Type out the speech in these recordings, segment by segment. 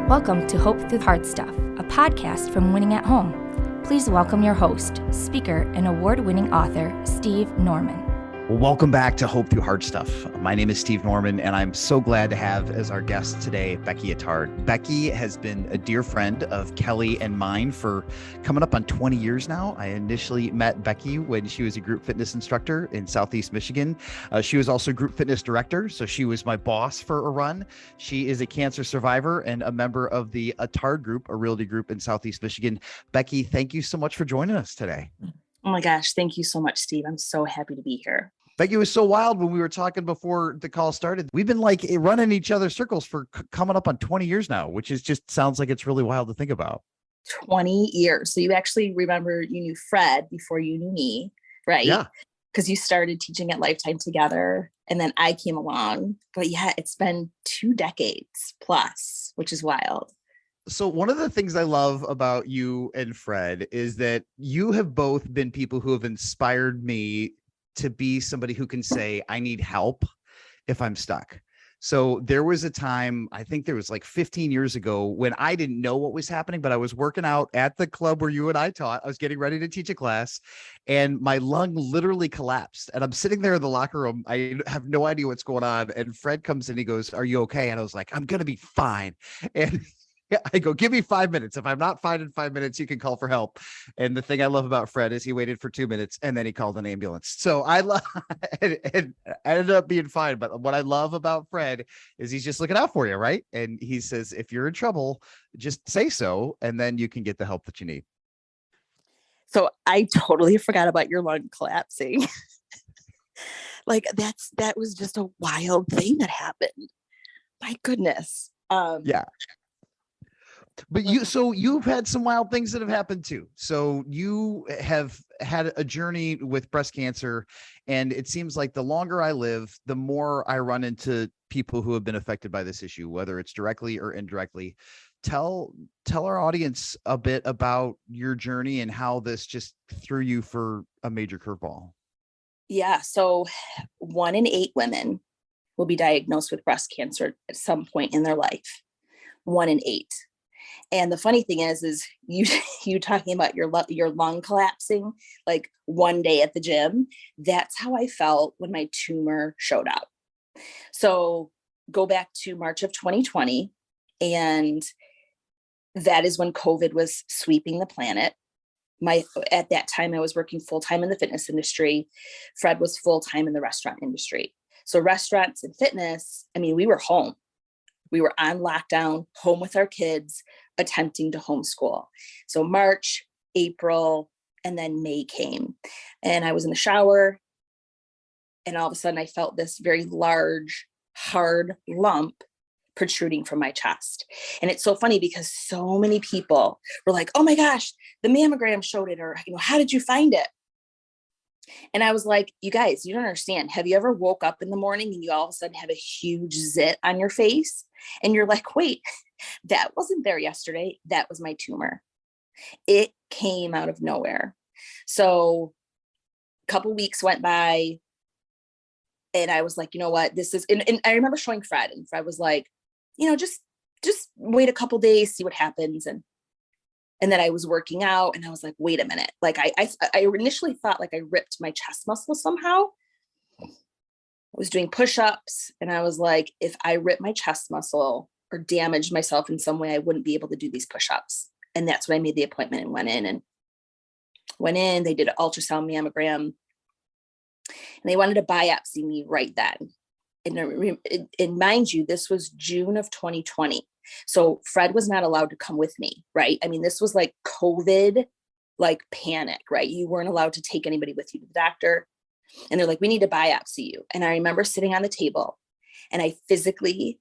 Welcome to Hope Through Hard Stuff, a podcast from Winning at Home. Please welcome your host, speaker, and award-winning author, Steve Norman. Well, welcome back to Hope Through Hard Stuff. My name is Steve Norman, and I'm so glad to have as our guest today, Becky Attard. Becky has been a dear friend of Kelly and mine for coming up on 20 years now. I initially met Becky when she was a group fitness instructor in Southeast Michigan. She was also group fitness director, so she was my boss for a run. She is a cancer survivor and a member of the Attard group, a realty group in Southeast Michigan. Becky, thank you so much for joining us today. Oh my gosh, thank you so much, Steve. I'm so happy to be here. Becky, it was so wild when we were talking before the call started. We've been like running each other's circles for coming up on 20 years now, which is just sounds like it's really wild to think about. 20 years. So you actually remember you knew Fred before you knew me, right? Yeah. Because you started teaching at Lifetime together and then I came along. But yeah, it's been 2 decades plus, which is wild. So one of the things I love about you and Fred is that you have both been people who have inspired me to be somebody who can say, I need help if I'm stuck. So there was a time, I think there was like 15 years ago when I didn't know what was happening, but I was working out at the club where you and I taught. I was getting ready to teach a class and my lung literally collapsed. And I'm sitting there in the locker room. I have no idea what's going on. And Fred comes in, he goes, "Are you okay?" And I was like, "I'm going to be fine." And I go, "Give me 5 minutes. If I'm not fine in 5 minutes, you can call for help." And the thing I love about Fred is he waited for 2 minutes and then he called an ambulance. So I love and I ended up being fine. But what I love about Fred is he's just looking out for you, right? And he says, if you're in trouble, just say so, and then you can get the help that you need. So I totally forgot about your lung collapsing. Like that was just a wild thing that happened. My goodness. Yeah. But you've had some wild things that have happened too. So you have had a journey with breast cancer, and it seems like the longer I live, the more I run into people who have been affected by this issue, whether it's directly or indirectly. Tell our audience a bit about your journey and how this just threw you for a major curveball. Yeah. So 1 in 8 women will be diagnosed with breast cancer at some point in their life. 1 in 8. And the funny thing is you talking about your lung collapsing, like one day at the gym, that's how I felt when my tumor showed up. So go back to March of 2020, and that is when COVID was sweeping the planet. At that time, I was working full-time in the fitness industry. Fred was full-time in the restaurant industry. So restaurants and fitness, I mean, we were home. We were on lockdown, home with our kids, attempting to homeschool. So March, April, and then May came. And I was in the shower, and all of a sudden I felt this very large, hard lump protruding from my chest. And it's so funny because so many people were like, "Oh my gosh, the mammogram showed it," or, "How did you find it?" And I was like, "You guys, you don't understand. Have you ever woke up in the morning and you all of a sudden have a huge zit on your face? And you're like, wait, that wasn't there yesterday. That was my tumor. It came out of nowhere." So a couple weeks went by and I was like, you know what, this is, and I remember showing Fred, and Fred was like, just wait a couple days, see what happens. And then I was working out and I was like, wait a minute. Like I initially thought like I ripped my chest muscle somehow. I was doing push-ups and I was like, if I rip my chest muscle or damaged myself in some way, I wouldn't be able to do these push-ups. And that's when I made the appointment and went in, they did an ultrasound mammogram, and they wanted to biopsy me right then. And mind you, this was June of 2020. So Fred was not allowed to come with me, right? I mean, this was like COVID, like panic, right? You weren't allowed to take anybody with you to the doctor. And they're like, "We need to biopsy you." And I remember sitting on the table and I physically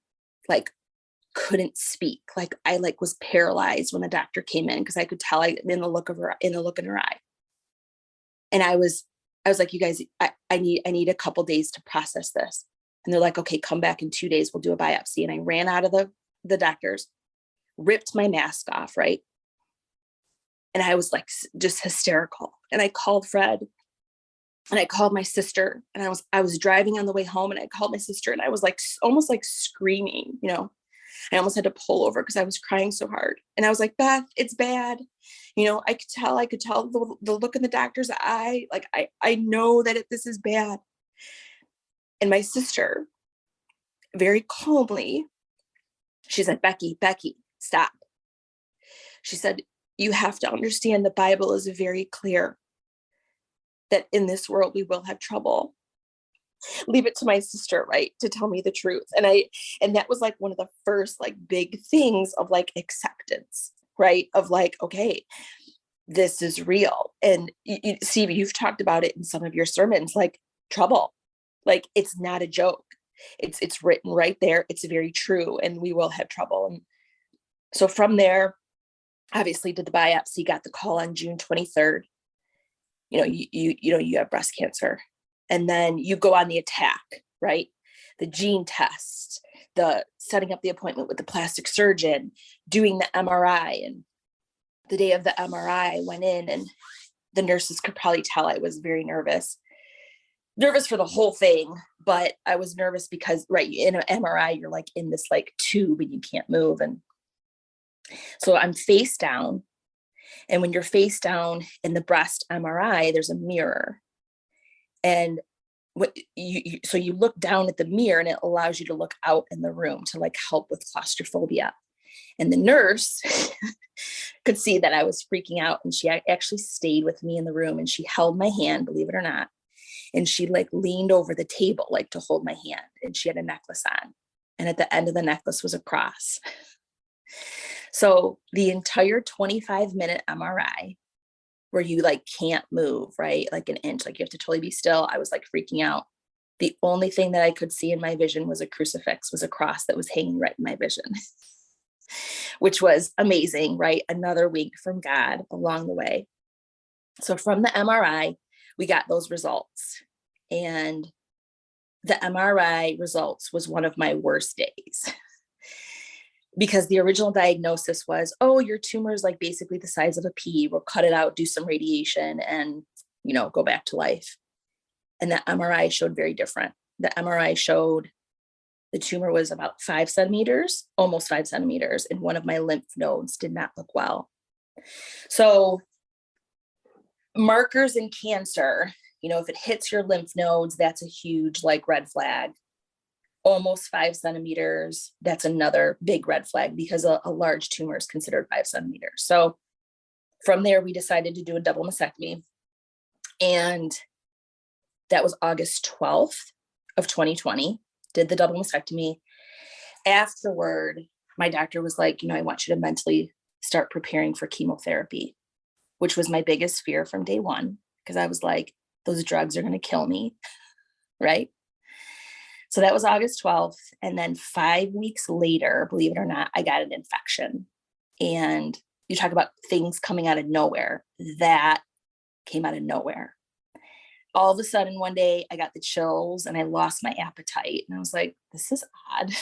like couldn't speak. Like I was paralyzed when the doctor came in because I could tell in the look in her eye. And I was like, "You guys, I need a couple days to process this." And they're like, "Okay, come back in 2 days. We'll do a biopsy." And I ran out of the doctors, ripped my mask off, right? And I was like just hysterical. And I called Fred and I called my sister, and I was driving on the way home, and I called my sister, and I was like almost like screaming, I almost had to pull over because I was crying so hard. And I was like, Beth, it's bad. I could tell the look in the doctor's eye. Like, I know that this is bad. And my sister, very calmly, she said, Becky, stop. She said, you have to understand the Bible is very clear that in this world we will have trouble. Leave it to my sister, right, to tell me the truth. And that was like one of the first like big things of like acceptance, right? Of like, okay, this is real. And Steve, you've talked about it in some of your sermons, like trouble, like it's not a joke. It's written right there. It's very true. And we will have trouble. And so from there, obviously did the biopsy, got the call on June 23rd. You have breast cancer. And then you go on the attack, right? The gene test, the setting up the appointment with the plastic surgeon, doing the MRI. And the day of the MRI, I went in and the nurses could probably tell I was very nervous for the whole thing. But I was nervous because, right, in an MRI, you're like in this like tube and you can't move. And so I'm face down. And when you're face down in the breast MRI, there's a mirror. And so you look down at the mirror and it allows you to look out in the room to like help with claustrophobia. And the nurse could see that I was freaking out. And she actually stayed with me in the room and she held my hand, believe it or not. And she like leaned over the table, like to hold my hand. And she had a necklace on. And at the end of the necklace was a cross. So the entire 25-minute MRI where you like can't move, right? Like an inch, like you have to totally be still. I was like freaking out. The only thing that I could see in my vision was a crucifix, was a cross that was hanging right in my vision, which was amazing, right? Another wink from God along the way. So from the MRI, we got those results. And the MRI results was one of my worst days. Because the original diagnosis was, oh, your tumor is like basically the size of a pea. We'll cut it out, do some radiation and, go back to life. And the MRI showed very different. The MRI showed the tumor was about 5 centimeters, almost 5 centimeters. And one of my lymph nodes did not look well. So markers in cancer, if it hits your lymph nodes, that's a huge like red flag. Almost 5 centimeters, that's another big red flag because a large tumor is considered 5 centimeters. So from there, we decided to do a double mastectomy. And that was August 12th of 2020, did the double mastectomy. Afterward, my doctor was like, I want you to mentally start preparing for chemotherapy, which was my biggest fear from day one, because I was like, those drugs are going to kill me, right? So that was August 12th. And then 5 weeks later, believe it or not, I got an infection. And you talk about things coming out of nowhere. That came out of nowhere. All of a sudden, one day I got the chills and I lost my appetite. And I was like, this is odd.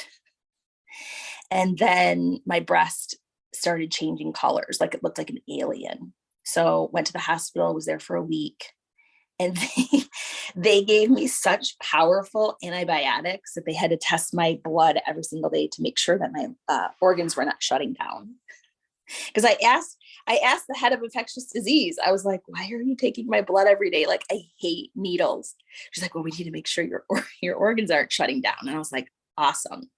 And then my breast started changing colors, like it looked like an alien. So went to the hospital, was there for a week. And they gave me such powerful antibiotics that they had to test my blood every single day to make sure that my organs were not shutting down. Because I asked the head of infectious disease, I was like, why are you taking my blood every day? Like, I hate needles. She's like, well, we need to make sure your organs aren't shutting down. And I was like, awesome.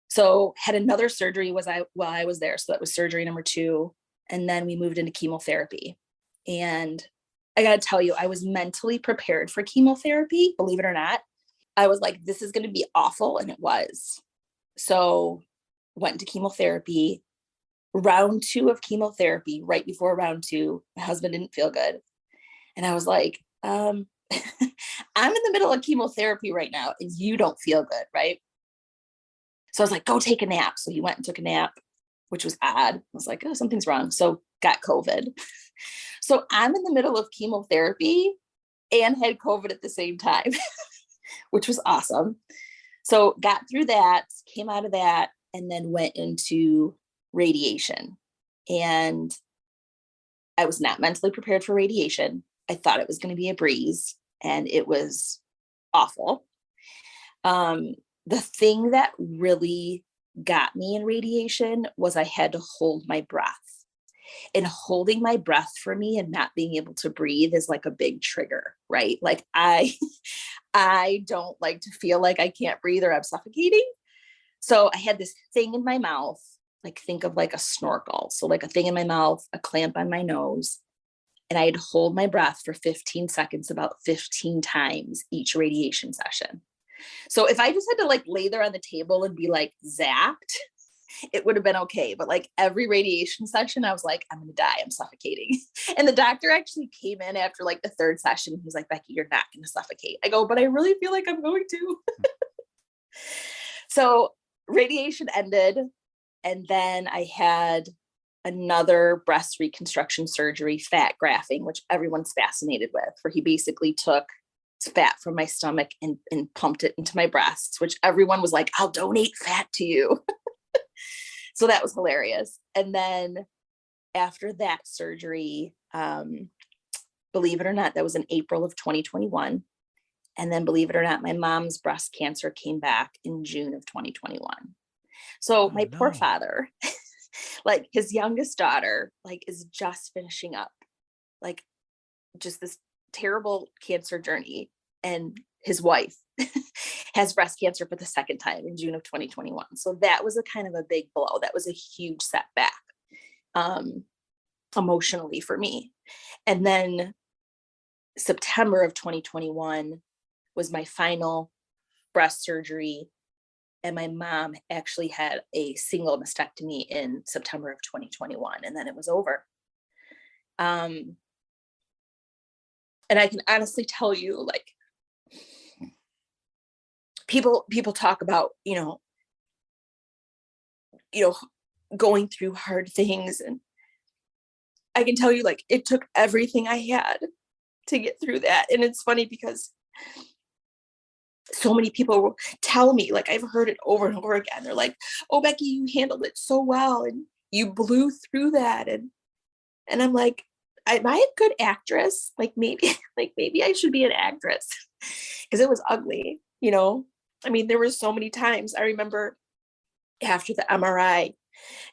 So had another surgery while I was there. So that was surgery number 2. And then we moved into chemotherapy. And I got to tell you, I was mentally prepared for chemotherapy, believe it or not. I was like, this is going to be awful. And it was. So went into chemotherapy. Round 2 of chemotherapy, right before round 2, my husband didn't feel good. And I was like, I'm in the middle of chemotherapy right now and you don't feel good, right? So I was like, go take a nap. So he went and took a nap, which was odd. I was like, oh, something's wrong. So got COVID. So I'm in the middle of chemotherapy and had COVID at the same time, which was awesome. So got through that, came out of that, and then went into radiation. And I was not mentally prepared for radiation. I thought it was going to be a breeze, and it was awful. The thing that really got me in radiation was I had to hold my breath. And holding my breath for me and not being able to breathe is like a big trigger, right? Like I don't like to feel like I can't breathe or I'm suffocating. So I had this thing in my mouth, like think of like a snorkel. So like a thing in my mouth, a clamp on my nose, and I had to hold my breath for 15 seconds about 15 times each radiation session. So if I just had to like lay there on the table and be like zapped, it would have been okay. But like every radiation session, I was like, I'm going to die. I'm suffocating. And the doctor actually came in after like the third session. He was like, Becky, you're not going to suffocate. I go, but I really feel like I'm going to. So radiation ended. And then I had another breast reconstruction surgery, fat grafting, which everyone's fascinated with, where he basically took fat from my stomach and pumped it into my breasts, which everyone was like, I'll donate fat to you. So that was hilarious. And then after that surgery, believe it or not, that was in April of 2021. And then believe it or not, my mom's breast cancer came back in June of 2021. So my poor father, like his youngest daughter, like is just finishing up, like just this terrible cancer journey. And his wife has breast cancer for the second time in June of 2021. So that was a kind of a big blow. That was a huge setback emotionally for me. And then September of 2021 was my final breast surgery. And my mom actually had a single mastectomy in September of 2021. And then it was over. And I can honestly tell you, like, people talk about, going through hard things. And I can tell you, like, it took everything I had to get through that. And it's funny because so many people tell me, like, I've heard it over and over again. They're like, oh, Becky, you handled it so well and you blew through that. And I'm like, am I a good actress? Like maybe I should be an actress because it was ugly, I mean, there were so many times. I remember after the MRI,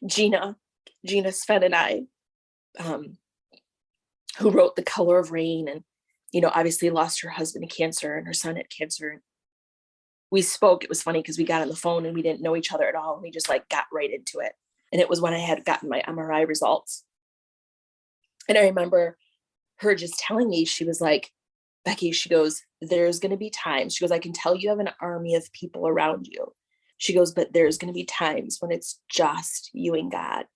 Gina Sven and I, who wrote The Color of Rain and, obviously lost her husband to cancer and her son had cancer. We spoke. It was funny because we got on the phone and we didn't know each other at all. And we just like got right into it. And it was when I had gotten my MRI results. And I remember her just telling me, she was like, Becky, she goes, there's going to be times. She goes, I can tell you have an army of people around you. She goes, but there's going to be times when it's just you and God.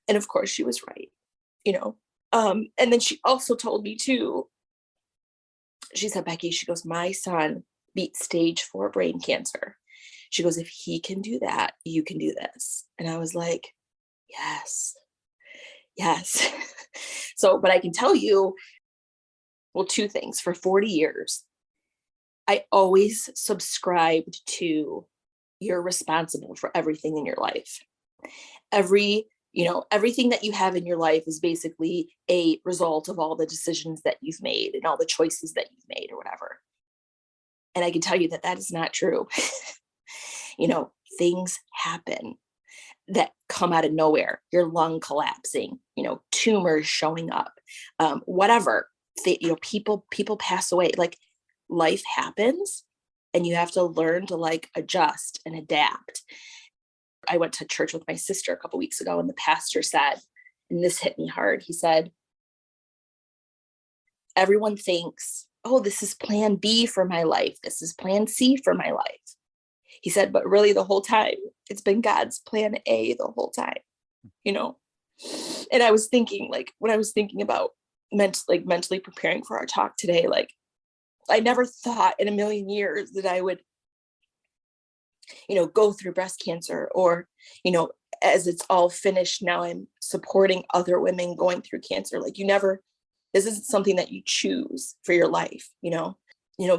And of course she was right, and then she also told me too, she said, Becky, she goes, my son beat stage 4 brain cancer. She goes, if he can do that, you can do this. And I was like, yes. So, but I can tell you, well, 2 things. For 40 years, I always subscribed to you're responsible for everything in your life. Everything that you have in your life is basically a result of all the decisions that you've made and all the choices that you've made or whatever. And I can tell you that that is not true. Things happen that come out of nowhere, your lung collapsing, tumors showing up, whatever. People pass away. Like life happens and you have to learn to like adjust and adapt. I went to church with my sister a couple weeks ago and the pastor said, and this hit me hard. He said, everyone thinks, oh, this is plan B for my life. This is plan C for my life. He said, but really the whole time it's been God's plan A the whole time, And I was thinking, like, when I was thinking about mentally preparing for our talk today, like I never thought in a million years that I would, go through breast cancer or, as it's all finished, now I'm supporting other women going through cancer. Like this isn't something that you choose for your life,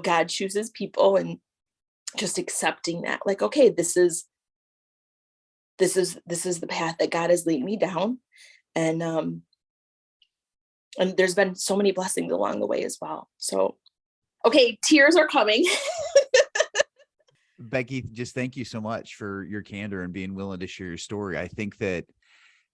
God chooses people and just accepting that, like, okay, this is the path that God is leading me down. And there's been so many blessings along the way as well. So, okay, tears are coming. Becky, just thank you so much for your candor and being willing to share your story. I think that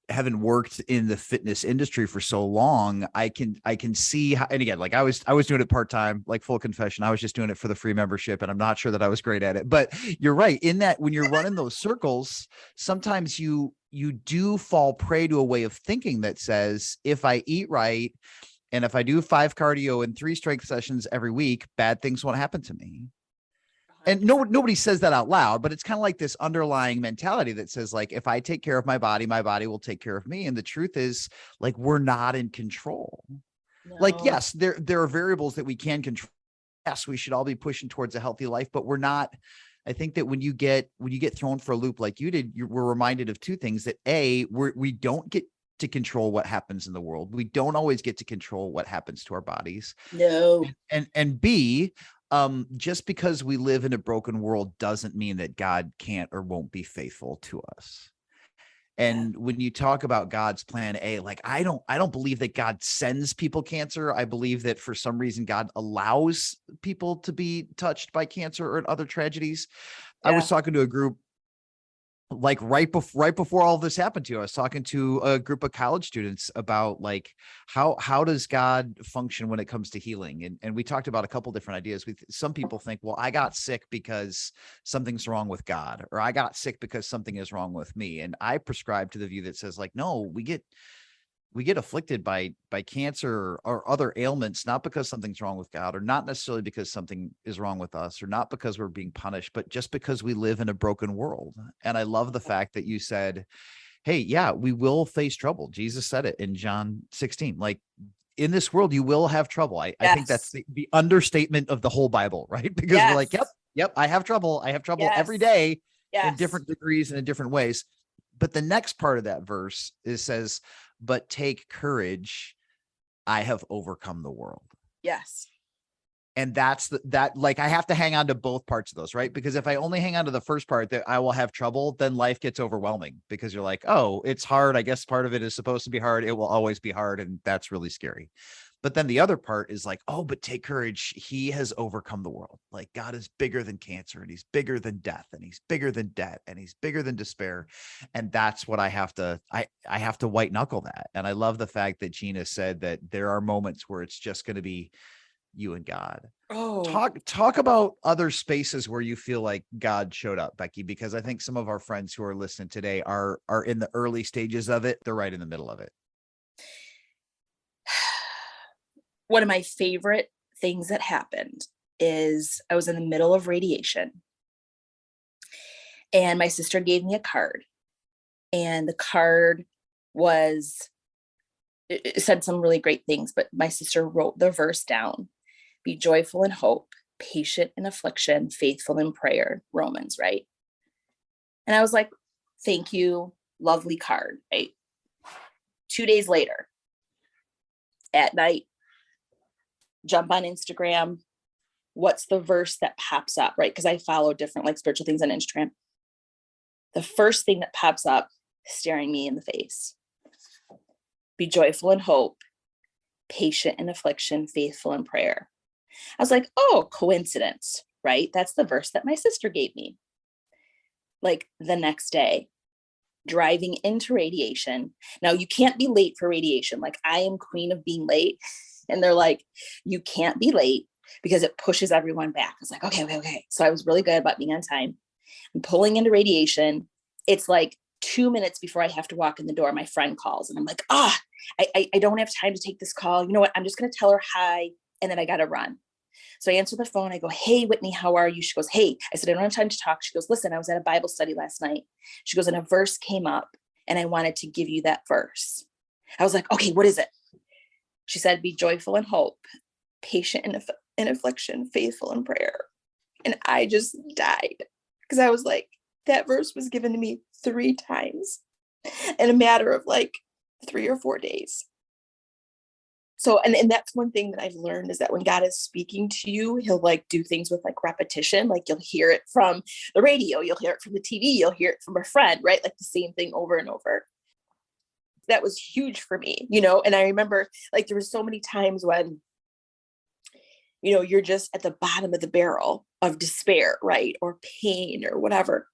having worked in the fitness industry for so long, I can see how, and again, like I was doing it part-time, like full confession, I was just doing it for the free membership, and I'm not sure that I was great at it. But you're right in that when you're running those circles, sometimes you do fall prey to a way of thinking that says, if I eat right and if I do 5 cardio and 3 strength sessions every week, bad things won't happen to me. And nobody says that out loud, but it's kind of like this underlying mentality that says, like, if I take care of my body will take care of me. And the truth is, like, we're not in control. No. Like, yes, there are variables that we can control. Yes, we should all be pushing towards a healthy life, but we're not. I think that when you get thrown for a loop like you did, we're reminded of 2 things: that we don't get to control what happens in the world. We don't always get to control what happens to our bodies. No. And B, just because we live in a broken world doesn't mean that God can't or won't be faithful to us. And when you talk about God's plan A, like, I don't believe that God sends people cancer. I believe that for some reason God allows people to be touched by cancer or other tragedies. I was talking to a group, like right before all of this happened to you. I was talking to a group of college students about, like, how does God function when it comes to healing? And we talked about a couple different ideas. Some people think, well, I got sick because something's wrong with God, or I got sick because something is wrong with me. And I prescribe to the view that says, like, no, we get afflicted by cancer or other ailments, not because something's wrong with God, or not necessarily because something is wrong with us, or not because we're being punished, but just because we live in a broken world. And I love the fact that you said, hey, yeah, we will face trouble. Jesus said it in John 16, like, in this world, you will have trouble. I think that's the understatement of the whole Bible, right? Because we're like, yep, I have trouble. I have trouble every day in different degrees and in different ways. But the next part of that verse says, but take courage, I have overcome the world. Yes. And that's like, I have to hang on to both parts of those, right? Because if I only hang on to the first part, that I will have trouble, then life gets overwhelming, because you're like, oh, it's hard. I guess part of it is supposed to be hard. It will always be hard. And that's really scary. But then the other part is like, oh, but take courage. He has overcome the world. Like, God is bigger than cancer, and he's bigger than death, and he's bigger than debt, and he's bigger than despair. And that's what I have to white knuckle that. And I love the fact that Gina said that there are moments where it's just going to be you and God. Oh, Talk about other spaces where you feel like God showed up, Becky, because I think some of our friends who are listening today are in the early stages of it. They're right in the middle of it. one of my favorite things that happened is I was in the middle of radiation, and my sister gave me a card, and the card it said some really great things, but my sister wrote the verse down: be joyful in hope, patient in affliction, faithful in prayer, Romans, right? And I was like, thank you, lovely card, right? 2 days later, at night, jump on Instagram. What's the verse that pops up, right? Because I follow different, like, spiritual things on Instagram. The first thing that pops up, staring me in the face: be joyful in hope, patient in affliction, faithful in prayer. I was like, oh, coincidence, right? That's the verse that my sister gave me. Like, the next day, driving into radiation. Now, you can't be late for radiation. Like, I am queen of being late. And they're like, you can't be late because it pushes everyone back. I was like, okay. So I was really good about being on time. I'm pulling into radiation. It's like 2 minutes before I have to walk in the door, my friend calls, and I'm like, I don't have time to take this call. You know what? I'm just going to tell her hi, and then I got to run. So I answer the phone. I go, hey, Whitney, how are you? She goes, hey. I said, I don't have time to talk. She goes, listen, I was at a Bible study last night. She goes, and a verse came up, and I wanted to give you that verse. I was like, okay, what is it? She said, be joyful in hope, patient in affliction, faithful in prayer. And I just died, because I was like, that verse was given to me 3 times in a matter of like 3 or 4 days. So, and that's one thing that I've learned, is that when God is speaking to you, he'll like do things with like repetition. Like, you'll hear it from the radio, you'll hear it from the TV, you'll hear it from a friend, right? Like the same thing over and over. That was huge for me, and I remember, like, there were so many times when, you're just at the bottom of the barrel of despair, right? Or pain or whatever.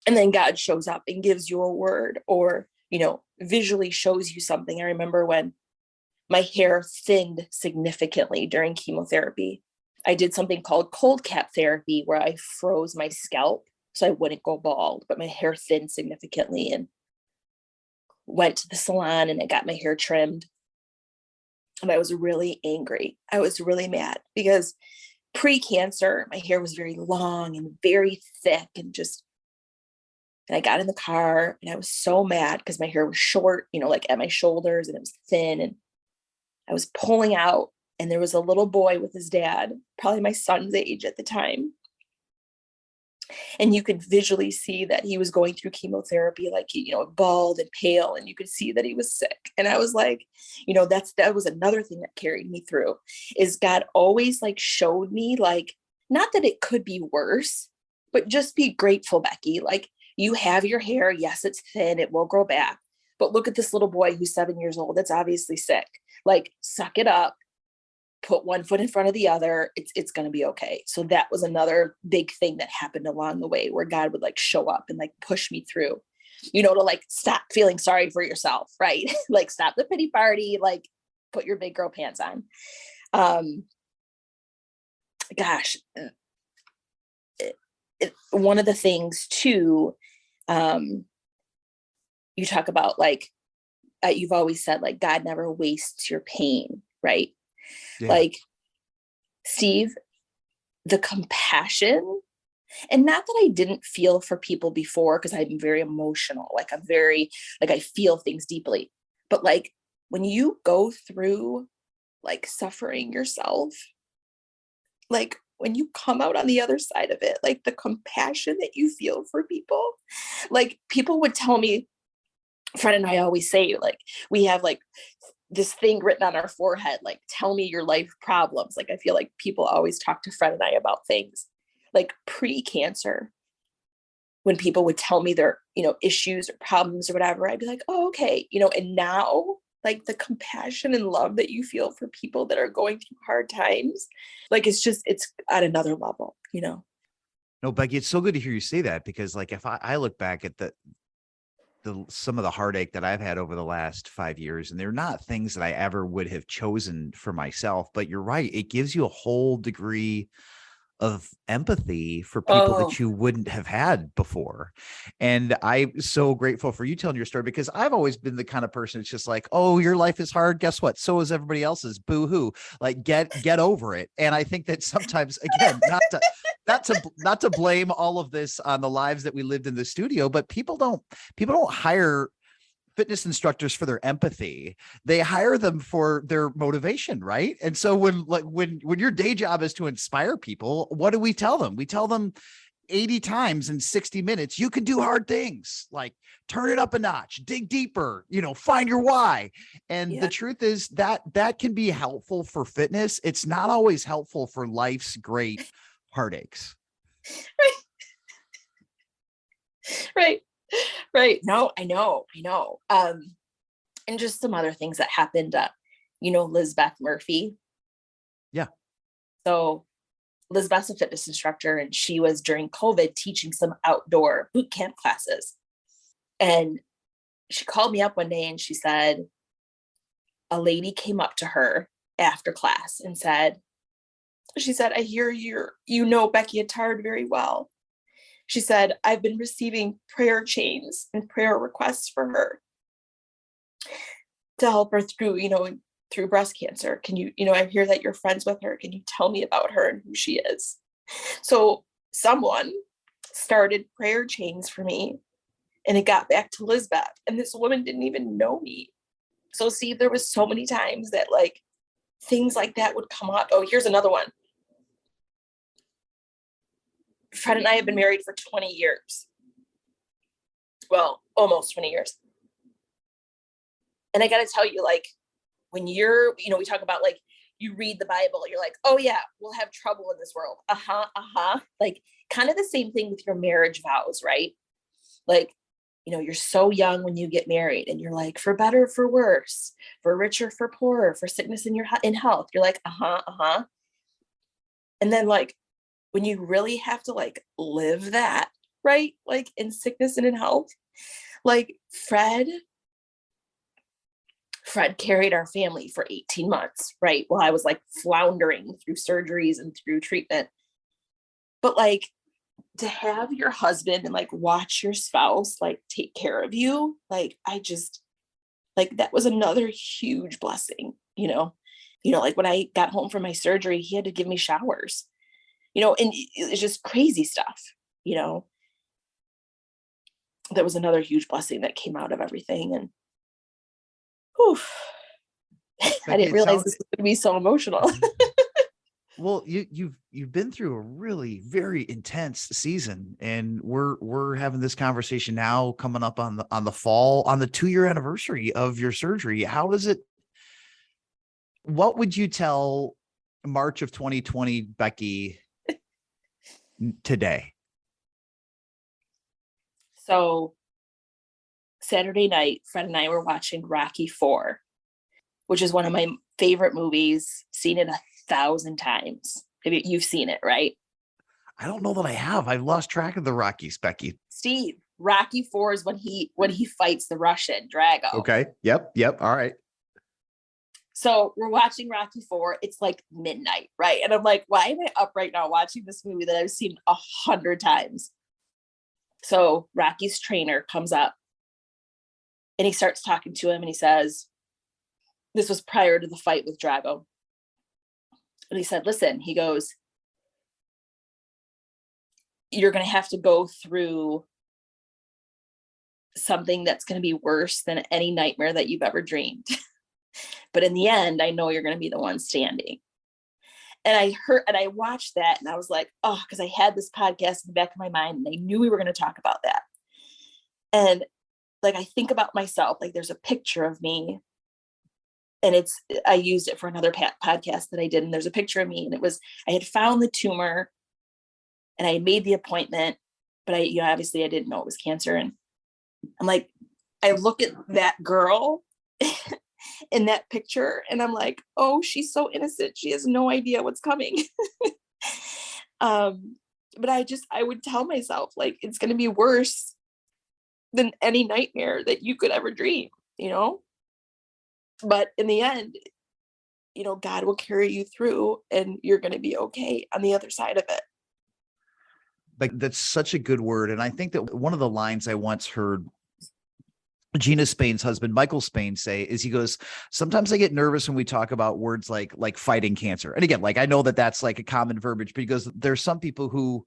And then God shows up and gives you a word, or, visually shows you something. I remember when my hair thinned significantly during chemotherapy. I did something called cold cap therapy, where I froze my scalp so I wouldn't go bald, but my hair thinned significantly, and went to the salon and I got my hair trimmed. And I was really angry. I was really mad because pre-cancer, my hair was very long and very thick, and I got in the car and I was so mad because my hair was short, like at my shoulders, and it was thin, and I was pulling out, and there was a little boy with his dad, probably my son's age at the time. And you could visually see that he was going through chemotherapy, like, bald and pale, and you could see that he was sick. And I was like, that was another thing that carried me through, is God always like showed me, like, not that it could be worse, but just be grateful, Becky. Like, you have your hair. Yes, it's thin. It will grow back. But look at this little boy who's 7 years old. That's obviously sick. Like, suck it up. Put one foot in front of the other. It's going to be okay. So that was another big thing that happened along the way, where God would like show up and like push me through, to like stop feeling sorry for yourself, right? Like, stop the pity party, like put your big girl pants on. Gosh, one of the things too, you talk about, like, you've always said, like, God never wastes your pain, right? Yeah. Like, Steve, the compassion, and not that I didn't feel for people before, because I'm very emotional. Like, I feel things deeply, but like, when you go through like suffering yourself, like, when you come out on the other side of it, like the compassion that you feel for people, like, people would tell me, Fred and I always say, like, we have like this thing written on our forehead, like, tell me your life problems. Like, I feel like people always talk to Fred and I about things like pre-cancer. When people would tell me their, issues or problems or whatever, I'd be like, oh, okay. And now, like, the compassion and love that you feel for people that are going through hard times, like, it's at another level, No, Becky, it's so good to hear you say that, because like, if I look back at some of the heartache that I've had over the last 5 years, and they're not things that I ever would have chosen for myself, but you're right. It gives you a whole degree of empathy for people that you wouldn't have had before. And I'm so grateful for you telling your story, because I've always been the kind of person that's just like, oh, your life is hard. Guess what? So is everybody else's. Boo hoo. Like, get over it. And I think that sometimes, again, not to blame all of this on the lives that we lived in the studio, but people don't hire fitness instructors for their empathy. They hire them for their motivation, right? And so when your day job is to inspire people, what do we tell them? We tell them 80 times in 60 minutes, you can do hard things, like turn it up a notch, dig deeper, find your why. And the truth is that can be helpful for fitness. It's not always helpful for life's great heartaches. Right. Right. No, I know. And just some other things that happened, Lizbeth Murphy. Yeah. So Lizbeth's a fitness instructor, and she was during COVID teaching some outdoor boot camp classes. And she called me up one day and she said, a lady came up to her after class and she said, I hear Becky Attard very well. She said, I've been receiving prayer chains and prayer requests for her to help her through, through breast cancer. Can you, I hear that you're friends with her. Can you tell me about her and who she is? So someone started prayer chains for me, and it got back to Lizbeth, and this woman didn't even know me. So see, there was so many times that like things like that would come up. Oh, here's another one. Fred and I have been married for 20 years. Well, almost 20 years. And I got to tell you, like, when you're, we talk about, like, you read the Bible, you're like, oh yeah, we'll have trouble in this world. Like, kind of the same thing with your marriage vows, right? Like, you're so young when you get married, and you're like, for better, for worse, for richer, for poorer, for sickness in health. You're like, And then like, when you really have to like live that, right? Like in sickness and in health, like Fred carried our family for 18 months, right? While I was like floundering through surgeries and through treatment. But like, to have your husband and like watch your spouse like take care of you, like I just, like that was another huge blessing, like when I got home from my surgery, he had to give me showers, and it's just crazy stuff, that was another huge blessing that came out of everything. And whew, I didn't realize this was going to be so emotional. Well, you've been through a really very intense season, and we're having this conversation now coming up on the fall, on the 2-year anniversary of your surgery. What would you tell March of 2020 Becky today? So Saturday night, Fred and I were watching Rocky IV, which is one of my favorite movies, seen it 1,000 times. You've seen it, right? I don't know that I have. I've lost track of the Rockies, Becky. Steve, Rocky IV is when he fights the Russian Drago. Okay. Yep. All right. So we're watching Rocky IV. It's like midnight, right? And I'm like, why am I up right now watching this movie that I've seen 100 times? So Rocky's trainer comes up and he starts talking to him and he says, this was prior to the fight with Drago. And he said, listen, he goes, you're going to have to go through something that's going to be worse than any nightmare that you've ever dreamed. But in the end, I know you're going to be the one standing. And I watched that and I was like, oh, because I had this podcast in the back of my mind and I knew we were going to talk about that. And like, I think about myself, like there's a picture of me and I used it for another podcast that I did. And there's a picture of me and I had found the tumor and I had made the appointment, but obviously I didn't know it was cancer. And I'm like, I look at that girl in that picture and I'm like, oh, she's so innocent. She has no idea what's coming. But I would tell myself like, it's going to be worse than any nightmare that you could ever dream, but in the end, God will carry you through and you're going to be okay on the other side of it. Like, that's such a good word. And I think that one of the lines I once heard Gina Spain's husband, Michael Spain, say is he goes, sometimes I get nervous when we talk about words like fighting cancer. And again, like I know that that's like a common verbiage, but he goes, there's some people who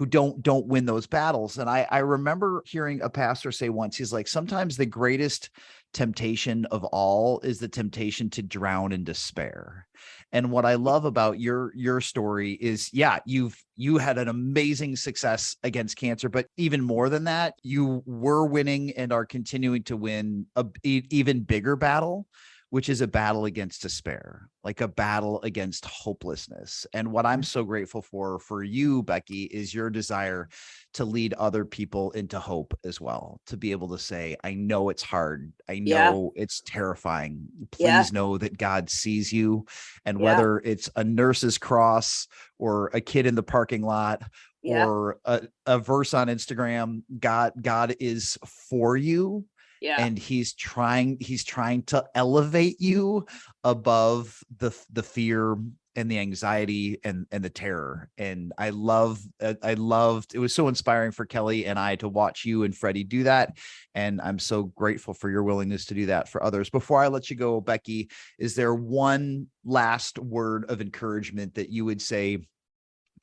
don't win those battles. And I remember hearing a pastor say once, he's like, sometimes the greatest temptation of all is the temptation to drown in despair. And what I love about your story is, yeah, you had an amazing success against cancer, but even more than that, you were winning and are continuing to win a even bigger battle, which is a battle against despair, like a battle against hopelessness. And what I'm so grateful for you, Becky, is your desire to lead other people into hope as well, to be able to say, I know it's hard. I know it's terrifying. Please know that God sees you. And whether it's a nurse's cross or a kid in the parking lot or a verse on Instagram, God is for you. Yeah. And he's trying to elevate you above the fear and the anxiety and the terror. And I loved, it was so inspiring for Kelly and I to watch you and Freddie do that. And I'm so grateful for your willingness to do that for others. Before I let you go, Becky, is there one last word of encouragement that you would say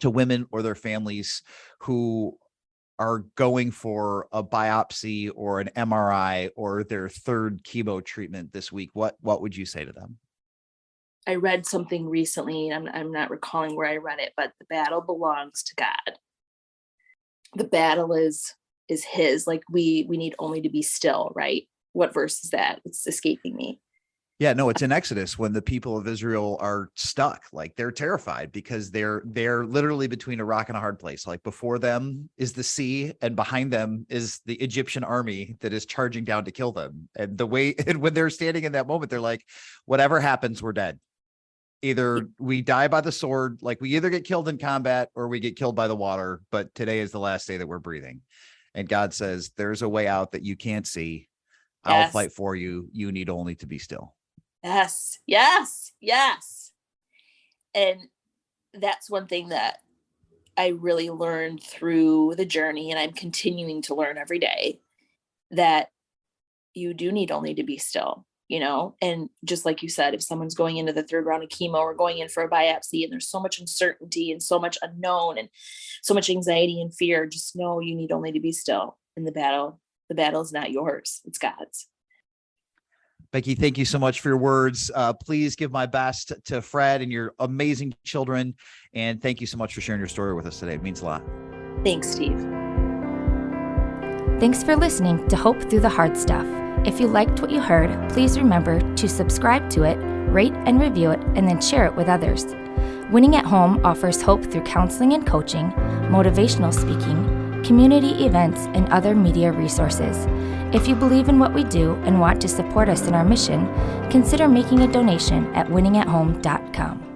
to women or their families who are going for a biopsy or an MRI or their third chemo treatment this week? What would you say to them? I read something recently, and I'm not recalling where I read it, but the battle belongs to God. The battle is his. Like we need only to be still, right? What verse is that? It's escaping me. Yeah, no, it's in Exodus when the people of Israel are stuck, like they're terrified because they're literally between a rock and a hard place. Like before them is the sea and behind them is the Egyptian army that is charging down to kill them. And when they're standing in that moment, they're like, whatever happens, we're dead. Either we die by the sword, like we either get killed in combat or we get killed by the water. But today is the last day that we're breathing. And God says, there's a way out that you can't see. I'll Yes. fight for you. You need only to be still. Yes, yes, yes. And that's one thing that I really learned through the journey, and I'm continuing to learn every day, that you do need only to be still, you know? And just like you said, if someone's going into the 3rd round of chemo or going in for a biopsy and there's so much uncertainty and so much unknown and so much anxiety and fear, just know you need only to be still in the battle. The battle is not yours, it's God's. Becky, thank you so much for your words. Please give my best to Fred and your amazing children. And thank you so much for sharing your story with us today. It means a lot. Thanks, Steve. Thanks for listening to Hope Through the Hard Stuff. If you liked what you heard, please remember to subscribe to it, rate and review it, and then share it with others. Winning at Home offers hope through counseling and coaching, motivational speaking, community events, and other media resources. If you believe in what we do and want to support us in our mission, consider making a donation at winningathome.com.